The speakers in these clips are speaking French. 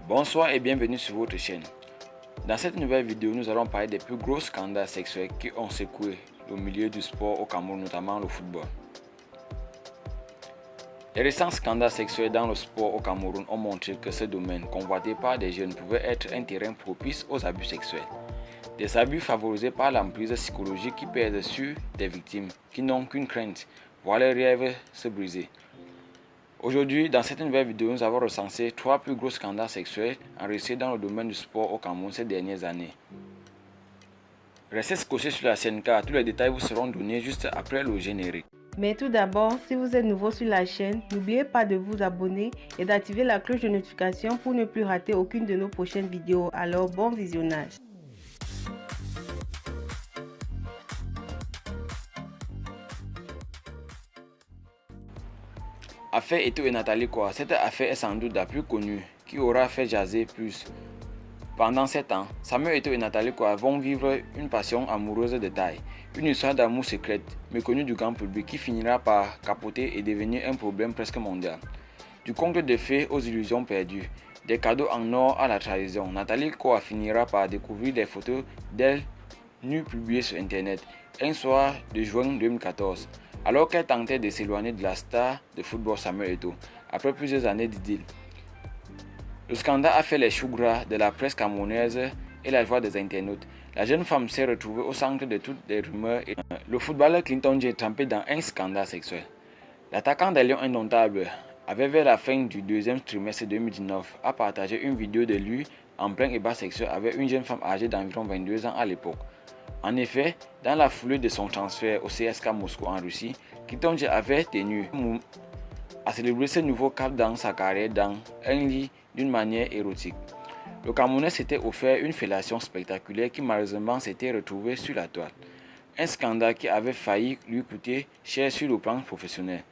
Bonsoir et bienvenue sur votre chaîne. Dans cette nouvelle vidéo, nous allons parler des plus gros scandales sexuels qui ont secoué le milieu du sport au Cameroun, notamment le football. Les récents scandales sexuels dans le sport au Cameroun ont montré que ce domaine, convoité par des jeunes, pouvait être un terrain propice aux abus sexuels. Des abus favorisés par l'emprise psychologique qui pèse sur des victimes qui n'ont qu'une crainte, voir leurs rêves se briser. Aujourd'hui, dans cette nouvelle vidéo, nous avons recensé 3 plus gros scandales sexuels enregistrés dans le domaine du sport au Cameroun ces dernières années. Restez scotchés sur la chaîne car tous les détails vous seront donnés juste après le générique. Mais tout d'abord, si vous êtes nouveau sur la chaîne, n'oubliez pas de vous abonner et d'activer la cloche de notification pour ne plus rater aucune de nos prochaines vidéos. Alors, bon visionnage! Affaire Eto'o et Nathalie Koa. Cette affaire est sans doute la plus connue qui aura fait jaser plus. Pendant 7 ans, Samuel Eto'o et Nathalie Koa vont vivre une passion amoureuse de taille, une histoire d'amour secrète, méconnue du grand public qui finira par capoter et devenir un problème presque mondial. Du conte de fées aux illusions perdues, des cadeaux en or à la trahison, Nathalie Koa finira par découvrir des photos d'elle nue publiées sur internet un soir de juin 2014. Alors qu'elle tentait de s'éloigner de la star de football Samuel Eto'o, après plusieurs années d'idylle. Le scandale a fait les choux gras de la presse camerounaise et la joie des internautes. La jeune femme s'est retrouvée au centre de toutes les rumeurs et le footballeur Clinton J est trempé dans un scandale sexuel. L'attaquant des Lions indomptables avait vers la fin du deuxième trimestre 2019 a partagé une vidéo de lui en plein ébat sexuel avec une jeune femme âgée d'environ 22 ans à l'époque. En effet, dans la foulée de son transfert au CSK Moscou en Russie, Clinton J avait tenu à célébrer ce nouveau cap dans sa carrière dans un lit d'une manière érotique. Le Camerounais s'était offert une fellation spectaculaire qui malheureusement s'était retrouvée sur la toile. Un scandale qui avait failli lui coûter cher sur le plan professionnel.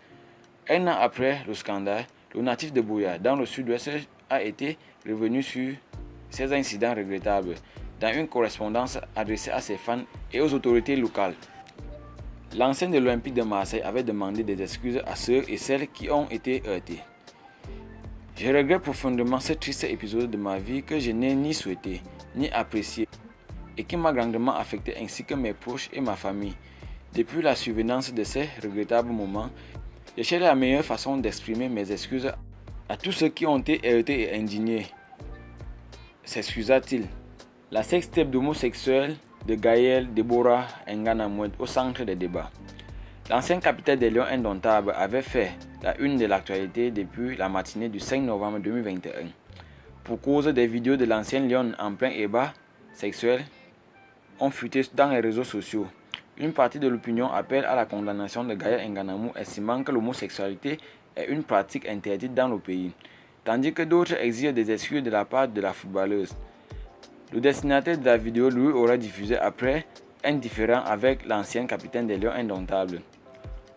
Un an après le scandale, le natif de Buea, dans le sud-ouest, a été revenu sur ces incidents regrettables dans une correspondance adressée à ses fans et aux autorités locales. L'ancien de l'Olympique de Marseille avait demandé des excuses à ceux et celles qui ont été heurtés. Je regrette profondément ce triste épisode de ma vie que je n'ai ni souhaité, ni apprécié et qui m'a grandement affecté ainsi que mes proches et ma famille. Depuis la survenance de ces regrettables moments, j'ai cherché la meilleure façon d'exprimer mes excuses à tous ceux qui ont été heurtés et indignés. S'excusa-t-il. La sextape d'homosexuels de Gaël Deborah Nganamouet au centre des débats. L'ancien capitaine des Lions indomptables avait fait la une de l'actualité depuis la matinée du 5 novembre 2021. Pour cause des vidéos de l'ancienne Lion en plein ébat sexuel ont fuité dans les réseaux sociaux. Une partie de l'opinion appelle à la condamnation de Gaël Nganamou, estimant que l'homosexualité est une pratique interdite dans le pays, tandis que d'autres exigent des excuses de la part de la footballeuse. Le destinataire de la vidéo lui aura diffusé après un différend avec l'ancien capitaine des Lions indomptables.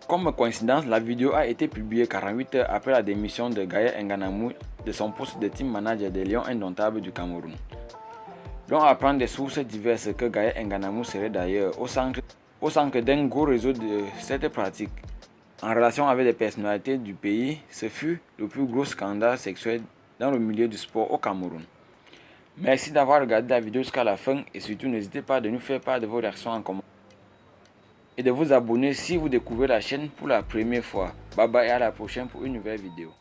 Comme coïncidence, la vidéo a été publiée 48 heures après la démission de Gaël Nganamou de son poste de team manager des Lions indomptables du Cameroun. L'on apprend des sources diverses que Gaël Nganamou serait d'ailleurs au centre d'un gros réseau de cette pratique. En relation avec des personnalités du pays, ce fut le plus gros scandale sexuel dans le milieu du sport au Cameroun. Merci d'avoir regardé la vidéo jusqu'à la fin et surtout n'hésitez pas de nous faire part de vos réactions en commentaire et de vous abonner si vous découvrez la chaîne pour la première fois. Bye bye et à la prochaine pour une nouvelle vidéo.